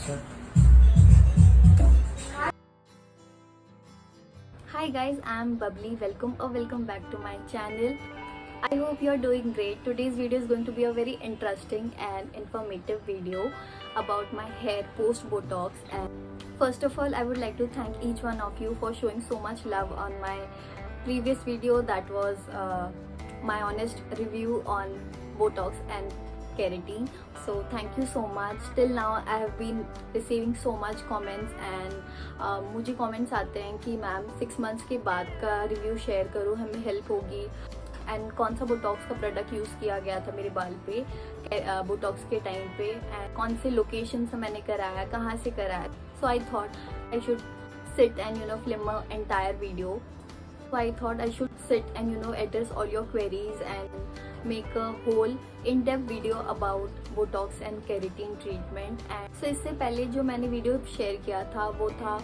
Hi guys, I'm Bubbly. Welcome back to my channel. I hope you're doing great. Today's video is going to be a very interesting and informative video about my hair post Botox. And first of all, I would like to thank each one of you for showing so much love on my previous video, that was my honest review on Botox and keratin. So thank you so much. Till now I have been receiving so much comments and मुझे comments आते हैं कि ma'am 6 months के बाद का review share करो, हमें help होगी, एंड कौन सा बोटॉक्स का प्रोडक्ट यूज़ किया गया था मेरे बाल पे बोटॉक्स के टाइम पे, एंड कौन से लोकेशन से मैंने कराया, कहाँ से कराया. So I thought I should sit and film an entire video. So I thought I should sit and address all your queries and make a whole in-depth video about Botox and keratin treatment. And so इससे पहले जो मैंने video share किया था वो था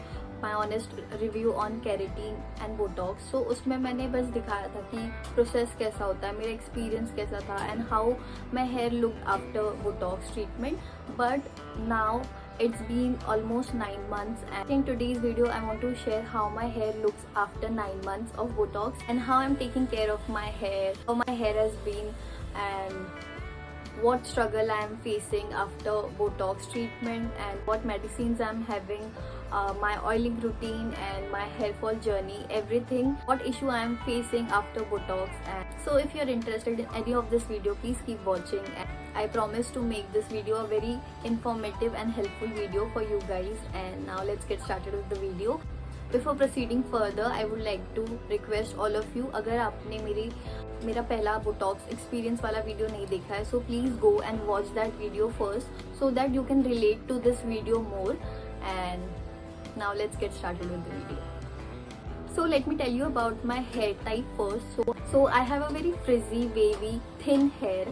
my honest review on keratin and Botox. So उसमें मैंने बस दिखाया था कि प्रोसेस कैसा होता है, मेरा एक्सपीरियंस कैसा था, and how my hair looked after Botox treatment. But now it's been almost 9 months, and in today's video I want to share how my hair looks after 9 months of Botox and how I'm taking care of my hair, how my hair has been, and what struggle I am facing after Botox treatment, and what medicines I'm having, my oiling routine and my hair fall journey, everything, what issue I am facing after Botox. And so if you're interested in any of this video, please keep watching, and I promise to make this video a very informative and helpful video for you guys. And now let's get started with the video. Before proceeding further, I would like to request all of you, अगर आपने मेरा पहला Botox experience वाला video नहीं देखा है, so please go and watch that video first so that you can relate to this video more. And now let's get started with the video. So let me tell you about my hair type first. So I have a very frizzy, wavy, thin hair.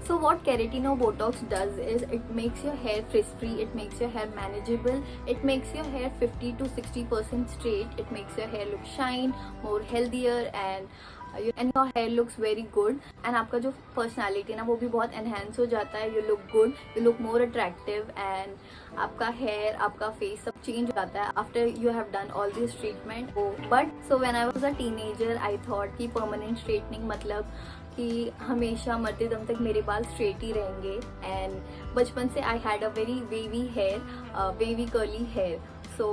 So what keratin or Botox does is it makes your hair frizz-free, it makes your hair manageable, it makes your hair 50 to 60% straight, it makes your hair look shine, more healthier, and your hair looks very good. And आपका जो personality ना वो भी बहुत enhance हो जाता है. You look good, you look more attractive, and आपका hair, आपका face सब change हो जाता है after you have done all this treatment. But so when I was a teenager, I thought कि permanent straightening मतलब कि हमेशा मरते दम तक मेरे बाल स्ट्रेट ही रहेंगे. एंड बचपन से I had a very wavy hair, wavy curly hair. So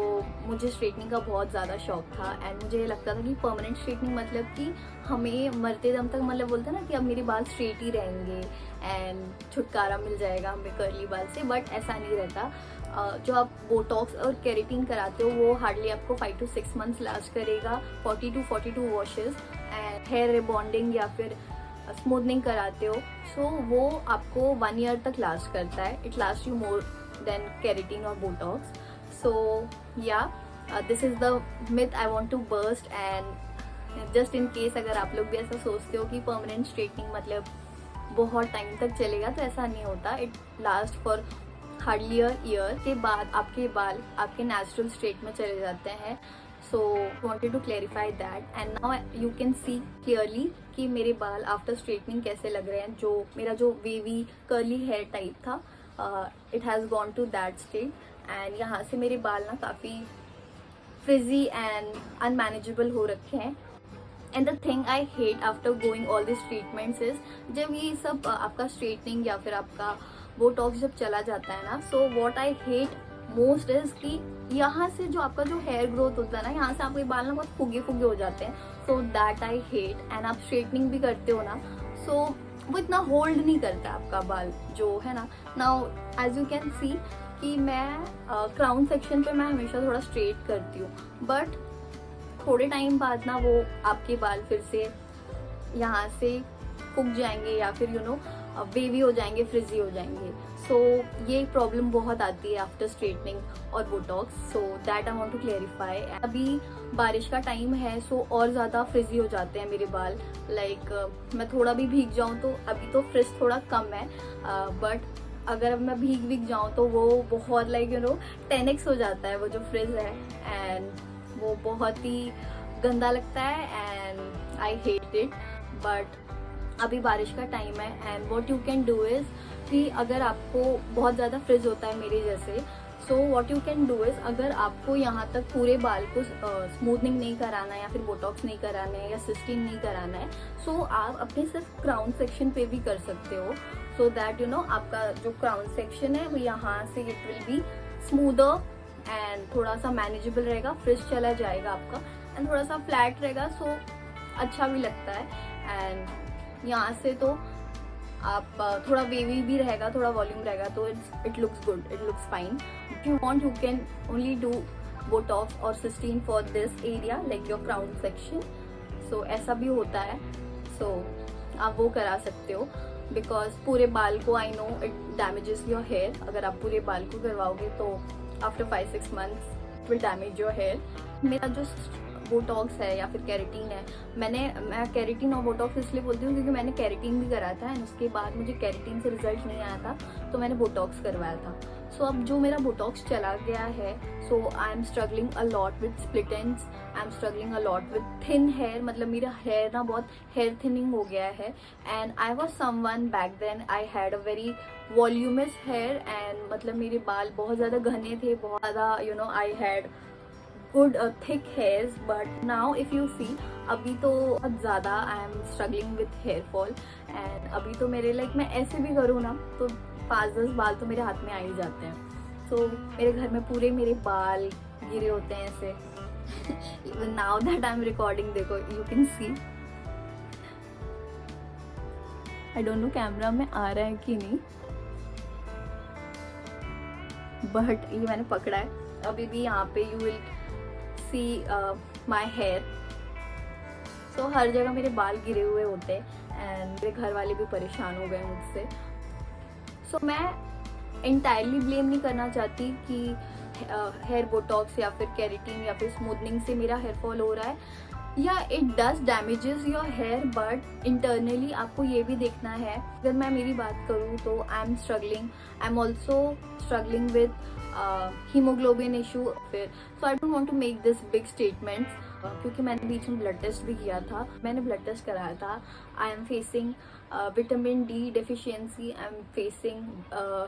मुझे स्ट्रेटनिंग का बहुत ज़्यादा शौक था, एंड मुझे लगता था कि परमानेंट स्ट्रेटनिंग मतलब कि हमें मरते दम तक, मतलब बोलते हैं ना कि अब मेरे बाल स्ट्रेट ही रहेंगे एंड छुटकारा मिल जाएगा हमें कर्ली बाल से. बट ऐसा नहीं रहता. जो आप बोटॉक्स और केराटिन कराते हो वो हार्डली आपको 5 to 6 months लास्ट करेगा, 40 to 42 washes, and hair rebonding या फिर स्मूथनिंग कराते हो सो वो आपको 1 year तक लास्ट करता है. It last you more than keratin और botox. So yeah this is the myth I want to burst. And just in case अगर आप लोग भी ऐसा सोचते हो कि परमानेंट स्ट्रेटनिंग मतलब बहुत टाइम तक चलेगा, तो ऐसा नहीं होता. It last for hardly a year. के बाद आपके बाल आपके नेचुरल स्टेट में चले जाते हैं. So wanted to clarify that, and now you can see clearly कि मेरे बाल आफ्टर स्ट्रेटनिंग कैसे लग रहे हैं. जो मेरा जो वेवी कर्ली हेयर टाइप था, it has gone to that state, and यहाँ से मेरे बाल ना काफ़ी फ्रिजी एंड अनमैनेजेबल हो रखे हैं. And the thing I hate after going all this treatments is, जब ये सब आपका स्ट्रेटनिंग या फिर आपका बोटॉक्स जब चला जाता है ना, so what I hate most is कि यहाँ से जो आपका जो हेयर ग्रोथ होता है ना, यहाँ से आपके बाल ना बहुत फुगे फुगे हो जाते हैं. सो दैट आई हेट. एंड आप स्ट्रेटनिंग भी करते हो ना, सो वो इतना होल्ड नहीं करता आपका बाल जो है ना. Now as you can see कि मैं क्राउन सेक्शन पे मैं हमेशा थोड़ा स्ट्रेट करती हूँ, बट थोड़े टाइम बाद ना वो आपके बाल फिर से यहाँ से फूक जाएंगे या फिर वेवी हो जाएंगे, फ्रिजी हो जाएंगे. सो ये प्रॉब्लम बहुत आती है आफ्टर स्ट्रेटनिंग और botox. So that I want to clarify. अभी बारिश का टाइम है, सो और ज़्यादा फ्रिजी हो जाते हैं मेरे बाल. लाइक मैं थोड़ा भी भीग जाऊँ तो, अभी तो फ्रिज थोड़ा कम है, बट अगर मैं भीग जाऊँ तो वो बहुत लाइक 10x हो जाता है वो जो फ्रिज है, एंड वो बहुत ही गंदा लगता है, and I hate it. But अभी बारिश का टाइम है, and what you can do is कि अगर आपको बहुत ज़्यादा फ्रिज होता है मेरे जैसे, so what you can do is, अगर आपको यहाँ तक पूरे बाल को स्मूथनिंग नहीं कराना है या फिर बोटॉक्स नहीं कराना है या सिस्टीन नहीं कराना है, सो आप अपने सिर्फ क्राउन सेक्शन पे भी कर सकते हो, सो दैट यू नो आपका जो क्राउन सेक्शन है वो यहाँ से it will be smoother and थोड़ा सा मैनेजेबल रहेगा, फ्रिज चला जाएगा आपका एंड थोड़ा सा फ्लैट रहेगा, सो अच्छा भी लगता है। एंड यहाँ से तो आप थोड़ा वेवी भी रहेगा, थोड़ा वॉल्यूम रहेगा, तो it looks good, it looks fine. If you want you can only do botox और cysteine for this area like your crown section, so ऐसा भी होता है, सो आप वो करा सकते हो। बिकॉज पूरे बाल को I know it damages your hair, अगर आप पूरे बाल को करवाओगे तो after 5-6 months it will damage your hair. मेरा जो बोटॉक्स है या फिर कैरेटीन है, मैं कैरेटीन और बोटॉक्स इसलिए बोलती हूँ क्योंकि मैंने कैरेटीन भी कराया था एंड उसके बाद मुझे कैरेटीन से रिजल्ट नहीं आया था, तो मैंने बोटॉक्स करवाया था। सो अब जो मेरा बोटॉक्स चला गया है, so I am struggling a lot with split ends, I am struggling a lot with thin hair, मतलब मेरा हेयर ना बहुत हेयर थिनिंग हो गया है। And I was someone back then I had a very voluminous hair and मतलब मेरे बाल बहुत ज़्यादा घने थे, बहुत ज़्यादा you know I had good thick hairs, but now if you see अभी तो बहुत ज़्यादा I am struggling with hair fall and अभी तो मेरे like मैं ऐसे भी करूँ ना तो 5-10 बाल तो मेरे हाथ में आ ही जाते हैं। so मेरे घर में पूरे मेरे बाल गिरे होते हैं ऐसे even now that I am recording, देखो you can see, I don't know camera में आ रहा है कि नहीं, but ये मैंने पकड़ा है। अभी भी यहाँ पे you will see my hair, so हर जगह मेरे बाल गिरे हुए होते एंड मेरे घर वाले भी परेशान हो गए मुझसे। so मैं entirely ब्लेम नहीं करना चाहती कि हेयर बोटॉक्स या फिर कैरेटीन या फिर स्मूथनिंग से मेरा हेयर फॉल हो रहा है, yeah it does damages your hair, but internally आपको ये भी देखना है। अगर मैं मेरी बात करूँ तो I am also struggling with haemoglobin issue, फिर so I don't want to make this big statements, क्योंकि मैंने बीच में ब्लड टेस्ट भी किया था, मैंने ब्लड टेस्ट कराया था। I am facing vitamin D deficiency, I am facing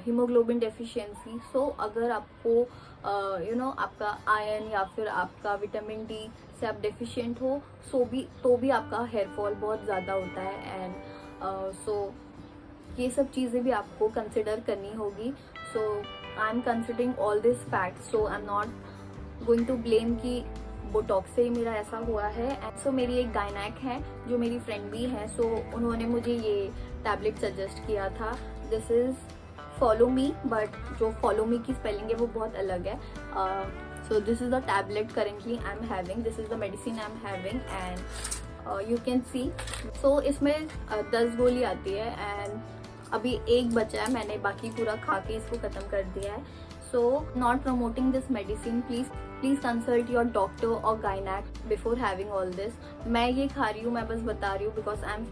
haemoglobin deficiency. So अगर आपको यू नो आपका आयरन या फिर आपका विटामिन डी से आप डेफिशिएंट हो, तो भी आपका हेयर फॉल बहुत ज़्यादा होता है। एंड सो ये सब चीज़ें भी आपको कंसिडर करनी होगी। So I am considering all this facts, so I am not going to blame कि बोटॉक्स से ही मेरा ऐसा हुआ है। एंड सो मेरी एक गायनेक है जो मेरी फ्रेंड भी है, सो उन्होंने मुझे ये टैबलेट सजेस्ट किया था। This is follow me, but जो फॉलो मी की स्पेलिंग है वो बहुत अलग है। So this is the tablet currently I am having, this is the medicine I am having and you can see. So इसमें 10 गोली आती है एंड अभी एक बचा है, मैंने बाकी पूरा खा के इसको ख़त्म कर दिया है। So not promoting this medicine, please consult your doctor और gynaec before having all this. मैं ये खा रही हूँ, मैं बस बता रही हूँ because I am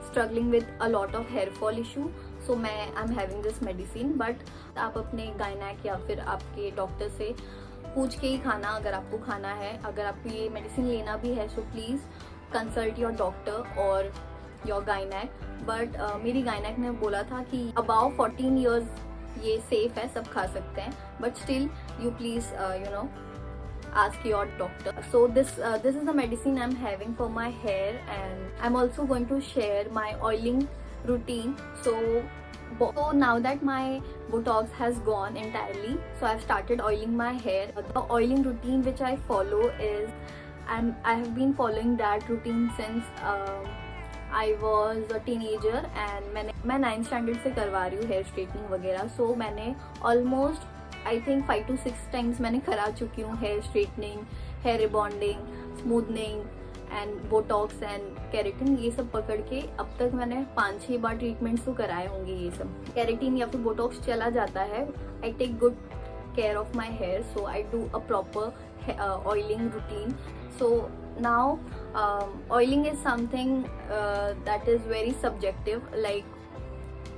struggling with a lot of hair fall issue, so मैं I am having this medicine. But आप अपने गायनेक या फिर आपके डॉक्टर से पूछ के ही खाना अगर आपको खाना है। अगर आपको ये मेडिसिन लेना भी है so please consult your doctor और योर गायनेक। बट मेरी गायनेक ने बोला था कि अबाउ 14 ईयर्स ये सेफ है, सब खा सकते हैं, but still you please you know ask your doctor. So this is the medicine I'm having for my hair, and I'm also going to share my oiling routine. So now that my botox has gone entirely, so I've started oiling my hair. The oiling routine which I follow is I have been following that routine since I was a teenager, and मैं 9th standard से करवा रही हूँ hair straightening वगैरह। So मैंने almost I think 5 to 6 times मैंने करा चुकी हूँ hair straightening, hair rebonding, smoothening and botox and keratin, ये सब पकड़ के अब तक मैंने 5-6 बार ट्रीटमेंट्स तो कराए होंगे। ये सब कैरेटिन या फिर बोटॉक्स चला जाता है, I take good care of my hair, so I do a proper oiling routine. So now oiling is something that is very subjective, like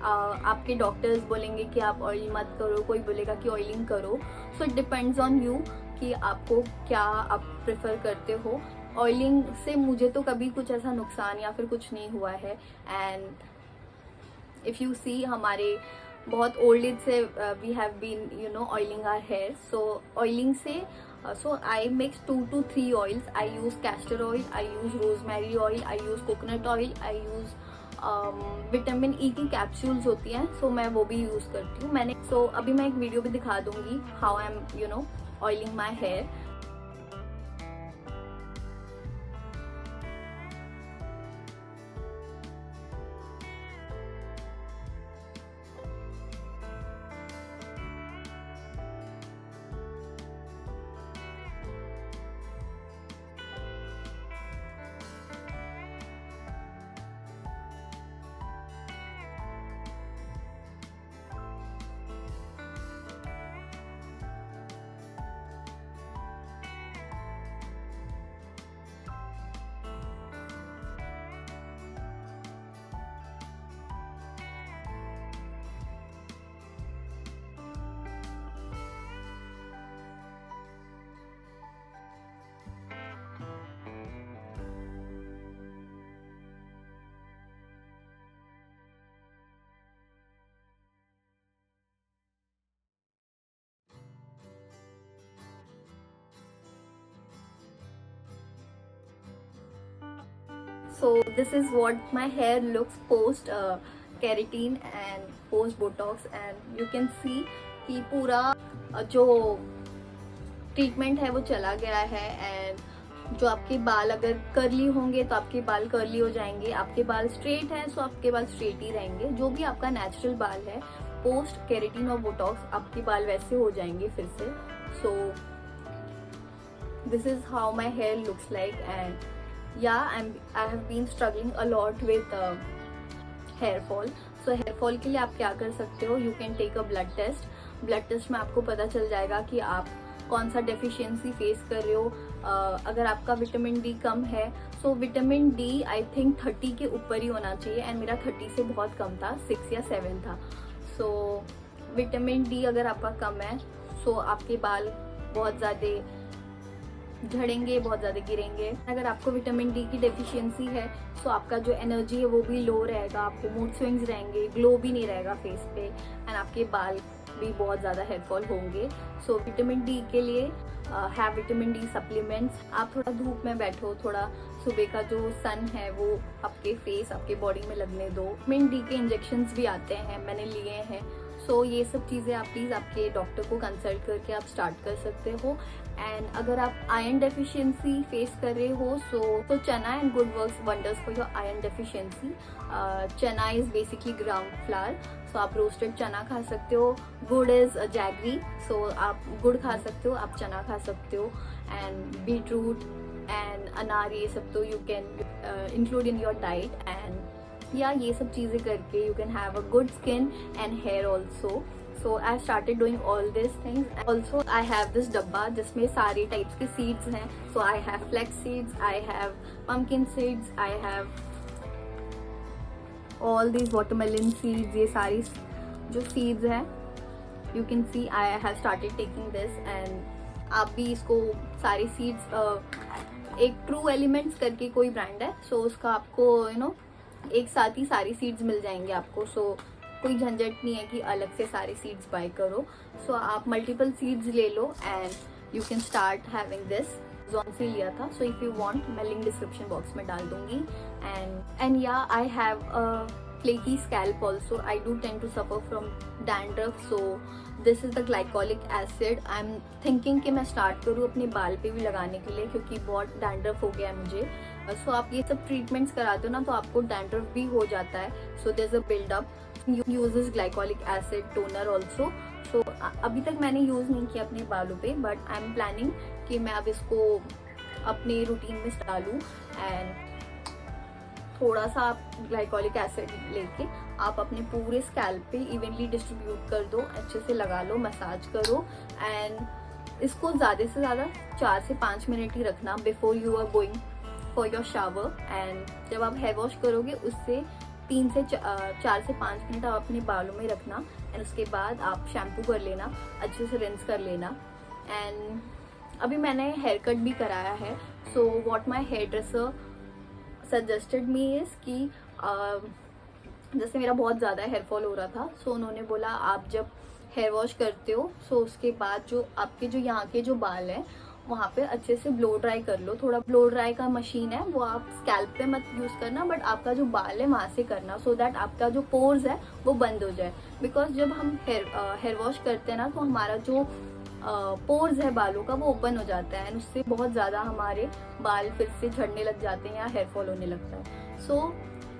आपके डॉक्टर्स बोलेंगे कि आप ऑयल मत करो, कोई बोलेगा कि ऑयलिंग करो। So it depends on you कि आपको क्या आप प्रेफर करते हो। ऑयलिंग से मुझे तो कभी कुछ ऐसा नुकसान या फिर कुछ नहीं हुआ है। एंड इफ़ यू सी हमारे बहुत ओल्ड एज से we have been oiling our hair. So oiling से so I mix 2 to 3 oils. I use castor oil, I use rosemary oil, I use coconut oil, I use vitamin E की capsules होती हैं, सो मैं वो भी use करती हूँ. मैंने अभी मैं एक वीडियो भी दिखा दूंगी how I am oiling my hair. So this is what my hair looks post keratin and post botox, and you can see कि पूरा जो ट्रीटमेंट है वो चला गया है. एंड जो आपके बाल अगर कर्ली होंगे तो आपके बाल कर्ली हो जाएंगे, आपके बाल स्ट्रेट है तो आपके बाल स्ट्रेट ही रहेंगे. जो भी आपका नेचुरल बाल है पोस्ट केराटिन और बोटॉक्स आपके बाल वैसे हो जाएंगे फिर से. So this is how my hair looks like. And yeah, I have been struggling a lot with hair fall. So hair fall के लिए आप क्या कर सकते हो, you can take a blood test. blood test में आपको पता चल जाएगा कि आप कौन सा डेफिशिएंसी फेस कर रहे हो. अगर आपका विटामिन डी कम है, so vitamin D I think 30 के ऊपर ही होना चाहिए, एंड मेरा 30 से बहुत कम था, 6 या 7 था. सो विटामिन डी अगर आपका कम है, सो आपके बाल बहुत ज़्यादा झड़ेंगे, बहुत ज़्यादा गिरेंगे. अगर आपको विटामिन डी की डेफिशिएंसी है, सो आपका जो एनर्जी है वो भी लो रहेगा, आपको मूड स्विंग्स रहेंगे, ग्लो भी नहीं रहेगा फेस पे, एंड आपके बाल भी बहुत ज़्यादा हेयर फॉल होंगे. सो विटामिन डी के लिए हैव विटामिन डी सप्लीमेंट्स. आप थोड़ा धूप में बैठो, थोड़ा सुबह का जो सन है वो आपके फेस, आपके बॉडी में लगने दो. विटामिन डी के इंजेक्शंस भी आते हैं, मैंने लिए हैं. सो ये सब चीज़ें आप प्लीज़ आपके डॉक्टर को कंसल्ट करके आप स्टार्ट कर सकते हो. एंड अगर आप आयरन डेफिशिएंसी फेस कर रहे हो, तो चना एंड गुड़ works wonders for your iron deficiency. चना इज बेसिकली ग्राउंड फ्लावर, सो आप रोस्टेड चना खा सकते हो. गुड़ इज जैगरी, सो आप गुड़ खा सकते हो, आप चना खा सकते हो. एंड बीटरूट एंड अनार, ये सब तो you can include in your diet. And yeah ये सब चीज़ें करके you can have a good skin and hair also. So I started doing all these things. Also I have this डब्बा जिसमें सारे टाइप्स के सीड्स हैं. So I have flax seeds, I have pumpkin seeds, I have all these watermelon seeds. ये सारी जो seeds हैं, you can see I have started taking this. and आप भी इसको सारे सीड्स, एक ट्रू एलिमेंट्स करके कोई ब्रांड है, सो उसका आपको एक साथ ही सारी सीड्स मिल जाएंगे आपको. सो कोई झंझट नहीं है कि अलग से सारे सीड्स बाय करो. सो आप मल्टीपल सीड्स ले लो and you can start having this. Amazon से लिया था, सो इफ़ यू वांट मैं लिंक डिस्क्रिप्शन बॉक्स में डाल दूंगी. And yeah I have a flaky scalp also. I do tend to suffer from dandruff, so this is the glycolic acid. I'm thinking कि मैं start करूँ अपने बाल पे भी लगाने के लिए, क्योंकि बहुत डैंड्रफ हो गया है मुझे. सो आप ये सब ट्रीटमेंट्स कराते हो ना, तो आपको डैंड्रफ भी हो जाता है. So there is a buildup. Uses glycolic acid toner also. So अभी तक मैंने यूज़ नहीं किया अपने बालों पे, बट आई एम प्लानिंग कि मैं अब इसको अपने रूटीन में डालूँ. एंड थोड़ा सा आप ग्लाइकोलिक एसिड लेके आप अपने पूरे स्कैल्प पे इवनली डिस्ट्रीब्यूट कर दो, अच्छे से लगा लो, मसाज करो. एंड इसको ज़्यादा से ज़्यादा 4 से 5 मिनट ही रखना before you are going for your shower. And जब आप हेयर वॉश करोगे उससे 4 से 5 मिनट आप अपने बालों में रखना. एंड उसके बाद आप शैम्पू कर लेना, अच्छे से रिंस कर लेना. एंड अभी मैंने हेयर कट भी कराया है. So what my hairdresser suggested me is कि जैसे मेरा बहुत ज़्यादा हेयर फॉल हो रहा था, सो उन्होंने बोला आप जब हेयर वॉश करते हो सो उसके बाद जो आपके जो यहाँ के जो बाल हैं वहाँ पे अच्छे से ब्लो ड्राई कर लो। थोड़ा ब्लो ड्राई का मशीन है वो आप स्कैल्प पे मत यूज़ करना, बट आपका जो बाल है वहाँ से करना, सो दैट आपका जो पोर्स है वो बंद हो जाए। बिकॉज जब हम हेयर वॉश करते हैं ना तो हमारा जो पोर्स है बालों का वो ओपन हो जाता है, एंड उससे बहुत ज़्यादा हमारे बाल फिर से झड़ने लग जाते हैं या हेयर फॉल होने लगता है। So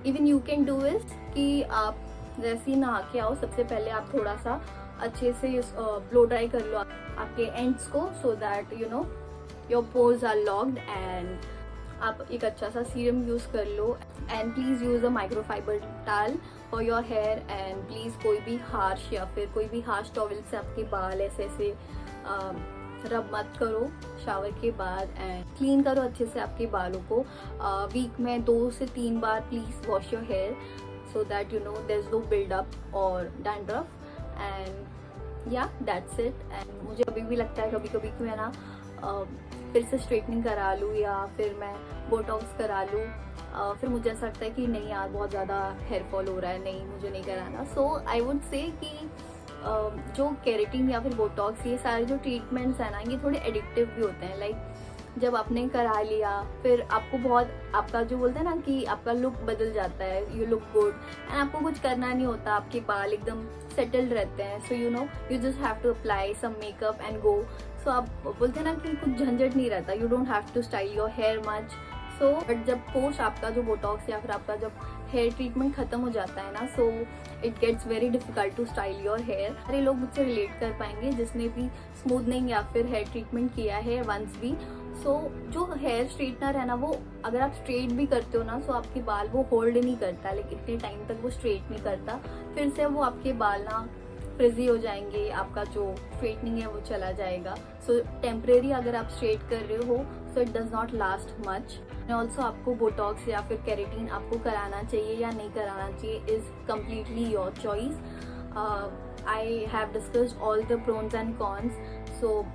even you can do is कि आप जैसे ही नहा के आओ सबसे पहले आप थोड़ा सा अच्छे से ब्लो ड्राई कर लो आपके एंड्स को, so that you know your pores are locked, and आप एक अच्छा सा सीरम यूज़ कर लो। And please use a microfibre towel for your hair, and please कोई भी हार्श या फिर कोई भी हार्श टॉवल से आपके बाल ऐसे रब मत करो शावर के बाद, एंड क्लीन करो अच्छे से आपके बालों को। वीक में 2 से 3 बार please wash your hair so that you know there is no buildup और dandruff, and yeah that's it. And मुझे अभी भी लगता है कभी कभी कि मैं ना फिर से स्ट्रेटनिंग करा लूँ या फिर मैं बोटॉक्स करा लूँ। फिर मुझे ऐसा लगता है कि नहीं यार बहुत ज़्यादा हेयर फॉल हो रहा है, नहीं मुझे नहीं कराना। सो आई वुड से कि जो केराटिन या फिर बोटॉक्स ये सारे जो ट्रीटमेंट्स हैं ना ये थोड़े एडिक्टिव भी होते हैं। लाइक जब आपने करा लिया फिर आपको बहुत आपका जो बोलते हैं ना कि आपका लुक बदल जाता है, यू लुक गुड, एंड आपको कुछ करना नहीं होता, आपके बाल एकदम सेटल्ड रहते हैं। So you know you just have to apply some makeup and go. So आप बोलते हैं ना कि कुछ झंझट नहीं रहता, you don't have to style your hair much. So but जब पोस्ट आपका जो बोटॉक्स या फिर आपका जब हेयर ट्रीटमेंट खत्म हो जाता है ना, so it gets very difficult to style your hair. सारे लोग मुझसे रिलेट कर पाएंगे जिसने भी स्मूथनिंग या फिर हेयर ट्रीटमेंट किया है वंस भी। सो जो हेयर स्ट्रेटनर है ना वो अगर आप स्ट्रेट भी करते हो ना सो आपके बाल वो होल्ड नहीं करता, लेकिन इतने टाइम तक वो स्ट्रेट नहीं करता, फिर से वो आपके बाल ना फ्रिजी हो जाएंगे, आपका जो स्ट्रेटनिंग है वो चला जाएगा। सो टेम्परेरी अगर आप स्ट्रेट कर रहे हो so it does not last much. Also आपको बोटॉक्स या फिर केराटिन आपको कराना चाहिए या नहीं कराना चाहिए is completely your choice. I have discussed all the pros and cons. So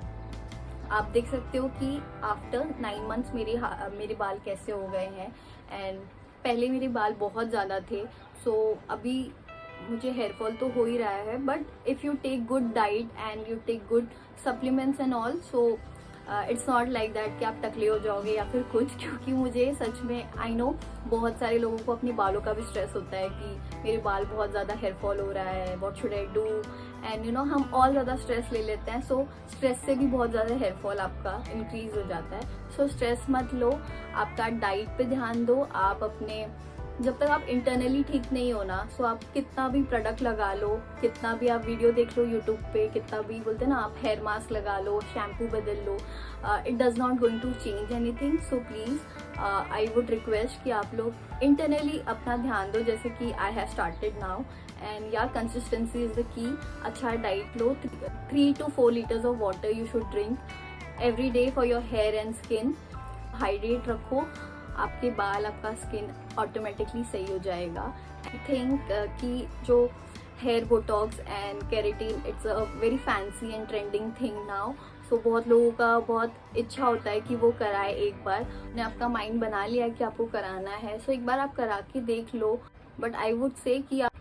आप देख सकते हो कि आफ्टर 9 मंथ्स मेरे बाल कैसे हो गए हैं। एंड पहले मेरे बाल बहुत ज़्यादा थे, सो अभी मुझे हेयर फॉल तो हो ही रहा है, but if you take good diet and you take good supplements and all, so it's not like that कि आप टकले हो जाओगे या फिर कुछ। क्योंकि मुझे सच में आई नो बहुत सारे लोगों को अपने बालों का भी स्ट्रेस होता है कि मेरे बाल बहुत ज़्यादा हेयर फॉल हो रहा है, what should I do, and you know हम और ज़्यादा स्ट्रेस ले लेते हैं। सो स्ट्रेस से भी बहुत ज़्यादा हेयर फॉल आपका इंक्रीज हो जाता है। सो स्ट्रेस मत लो, आपका डाइट पे ध्यान दो। आप अपने जब तक आप इंटरनली ठीक नहीं हो ना, सो आप कितना भी प्रोडक्ट लगा लो, कितना भी आप वीडियो देख लो यूट्यूब पे, कितना भी बोलते हैं ना आप हेयर मास्क लगा लो, शैम्पू बदल लो, it does not going to change anything. So please I would request कि आप लोग इंटरनली अपना ध्यान दो, जैसे कि I have started now. And yeah consistency is the key. अच्छा डाइट लो, 3 to 4 liters of water you should drink every day for your hair and skin. Hydrate रखो, आपके बाल आपका स्किन ऑटोमेटिकली सही हो जाएगा। आई थिंक कि जो hair botox and keratin it's a very fancy and trending thing now. So बहुत लोगों का बहुत इच्छा होता है कि वो कराए एक बार, ने आपका माइंड बना लिया कि आपको कराना है, सो एक बार आप करा के देख लो। बट आई वुड से कि आप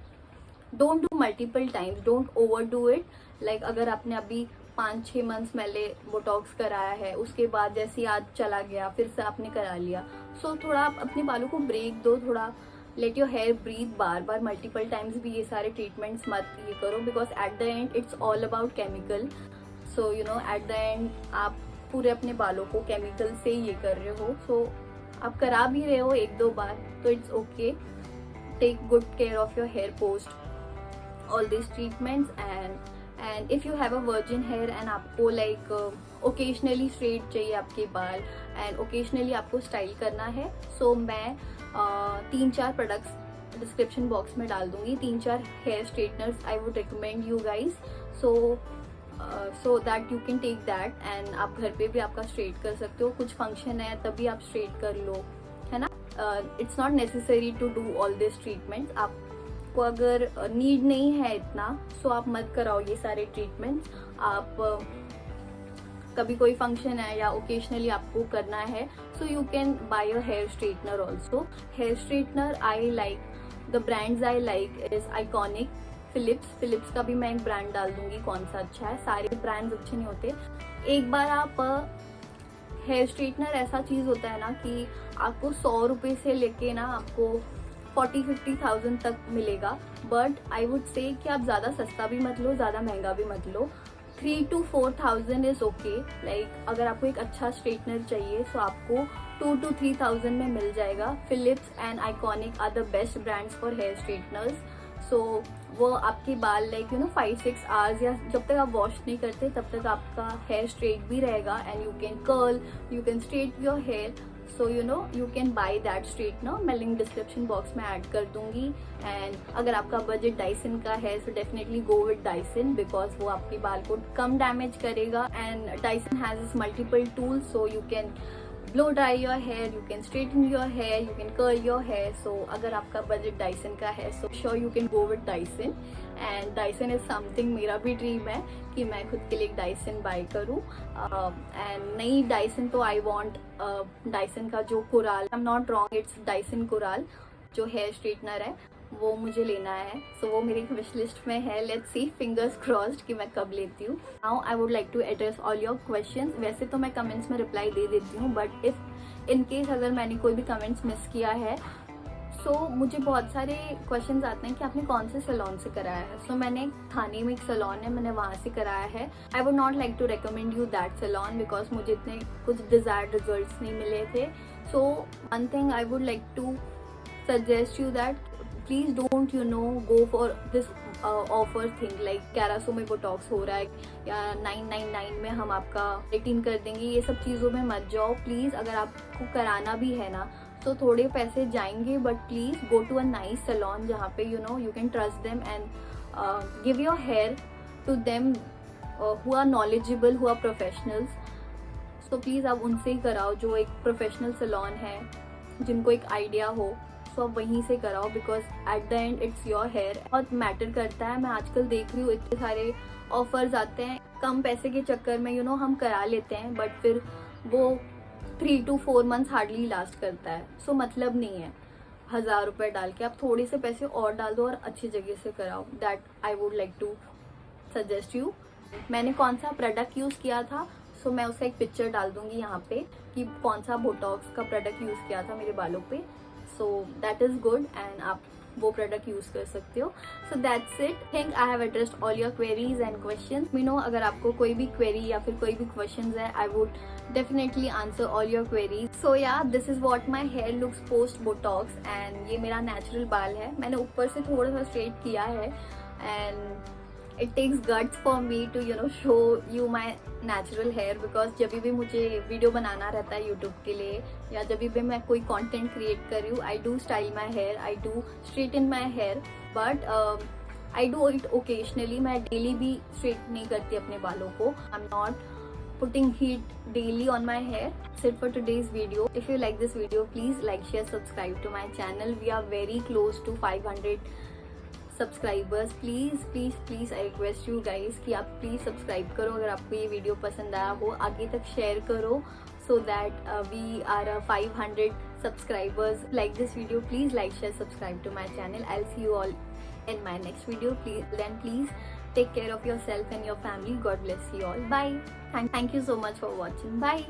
don't do multiple times, don't over do it. Like अगर आपने अभी 5-6 मंथ्स पहले बोटॉक्स कराया है, उसके बाद जैसे आज चला गया फिर से आपने करा लिया, सो थोड़ा आप अपने बालों को ब्रेक दो, थोड़ा लेट योर हेयर ब्रीथ। बार बार मल्टीपल टाइम्स भी ये सारे ट्रीटमेंट्स मत ये करो, because at the end it's all about chemical. So you know at the end आप पूरे अपने बालों को केमिकल से ये कर रहे हो। सो आप करा भी रहे हो 1-2 बार तो it's okay. Take good care of your hair post all this treatments. And if you have a virgin hair and आपको लाइक ओकेजनली स्ट्रेट चाहिए आपके बाल एंड ओकेजनली आपको स्टाइल करना है, सो मैं 3-4 प्रोडक्ट्स डिस्क्रिप्शन बॉक्स में डाल दूंगी, 3-4 hair straighteners I would recommend you guys. So that you can take that and आप घर पे भी आपका स्ट्रेट कर सकते हो। कुछ फंक्शन है तभी आप स्ट्रेट कर लो, है ना। It's not necessary to do all this treatments. आपको अगर नीड नहीं है इतना, सो आप मत कराओ ये सारे ट्रीटमेंट्स। आप कभी कोई फंक्शन है या ओकेजनली आपको करना है, so you can buy a hair straightener also. Hair straightener I like the brands I like is Ikonic, Philips का भी मैं एक ब्रांड डाल दूंगी कौन सा अच्छा है। सारे ब्रांड्स अच्छे नहीं होते। एक बार आप हेयर स्ट्रेटनर ऐसा चीज होता है ना कि आपको 100 रुपये से लेके ना आपको 40-50,000 तक मिलेगा, बट आई वुड से कि आप ज़्यादा सस्ता भी मत लो, ज़्यादा महंगा भी मत लो। 3 to 4,000 इज ओके। लाइक अगर आपको एक अच्छा स्ट्रेटनर चाहिए तो आपको 2 to 3,000 में मिल जाएगा। Philips and Ikonic are the best brands for hair straighteners. So वो आपके बाल लाइक 5-6 आवर्स या जब तक आप वॉश नहीं करते तब तक आपका हेयर स्ट्रेट भी रहेगा, and you can curl, you can straight your hair. So you can buy that straightener. मैं लिंक डिस्क्रिप्शन बॉक्स में ऐड कर दूंगी। एंड अगर आपका बजट डाइसन का है so definitely go with Dyson, because वो आपके बाल को कम डैमेज करेगा। And Dyson has is multiple tools, so you can blow dry your hair, you can straighten your hair, you can curl your hair. So अगर आपका budget Dyson का है so sure you can go with Dyson. And Dyson is something मेरा भी dream है कि मैं खुद के लिए एक डाइसन बाय करूँ। एंड नई डाइसन तो आई वांट डाइसन का जो Corrale, I am not wrong, it's Dyson Corrale जो हेयर स्ट्रेटनर है वो मुझे लेना है। सो वो मेरी विश लिस्ट में है। लेट्स सी, फिंगर्स क्रॉस्ड कि मैं कब लेती हूँ। Now I would like to address all your questions. वैसे तो मैं कमेंट्स में रिप्लाई दे देती हूँ, बट इफ इन केस अगर मैंने कोई भी कमेंट्स मिस किया है सो मुझे बहुत सारे क्वेश्चंस आते हैं कि आपने कौन से सैलून से कराया है। सो मैंने थाने में एक सैलून है, मैंने वहाँ से कराया है। I would not like to recommend you that salon because मुझे इतने कुछ डिजायर्ड रिजल्ट्स नहीं मिले थे। So one thing I would like to suggest you that please don't go for this offer thing like 1100 में बोटॉक्स हो रहा है या 999 में हम आपका रेटिन कर देंगे। ये सब चीज़ों में मत जाओ प्लीज़। अगर आपको कराना भी है ना तो थोड़े पैसे जाएंगे, but please go to a nice salon जहाँ पे you can trust them and give your hair to them who are knowledgeable, who are professionals. तो प्लीज़ आप उनसे ही कराओ जो एक प्रोफेशनल सैलून है, जिनको एक आइडिया हो। तो आप वहीं से कराओ because at the end it's your hair. बहुत मैटर करता है। मैं आजकल देख रही हूँ इतने सारे ऑफर्स आते हैं कम पैसे के चक्कर में हम करा लेते हैं, बट फिर वो 3 to 4 मंथ्स हार्डली लास्ट करता है। सो मतलब नहीं है 1000 रुपये डाल के, आप थोड़े से पैसे और डाल दो और अच्छी जगह से कराओ। That I would like to suggest you. मैंने कौन सा प्रोडक्ट यूज़ किया था सो मैं उसका एक पिक्चर डाल दूंगी यहाँ पे कि कौन सा बोटॉक्स का प्रोडक्ट यूज़ किया था मेरे बालों पे। So that is good and आप वो प्रोडक्ट यूज़ कर सकते हो। So that's it. Think I have addressed all your queries and questions. अगर आपको कोई भी क्वेरी या फिर कोई भी क्वेश्चंस है, I would definitely answer all your queries. So yeah this is what my hair looks post botox. And ये मेरा नेचुरल बाल है, मैंने ऊपर से थोड़ा सा स्ट्रेट किया है। And it takes guts for me to show you my natural hair because जब भी मुझे वीडियो बनाना रहता है यूट्यूब के लिए या जब भी मैं कोई कंटेंट क्रिएट कर रही हूँ, I do style my hair, I do straighten my hair, but I do it occasionally. मैं डेली भी स्ट्रेट नहीं करती अपने बालों को। I am not putting heat daily on my hair. That's it for today's video. If you like this video, please like, share, subscribe to my channel. We are very close to 500 subscribers. Please I request you guys कि आप please subscribe करो। अगर आपको ये video पसंद आया हो आगे तक शेयर करो so that we are 500 subscribers. Like this video, please like, share, subscribe to my channel. I'll see you all in my next video. Please take care of yourself and your family. God bless you all. Bye. Thank you so much for watching. Bye.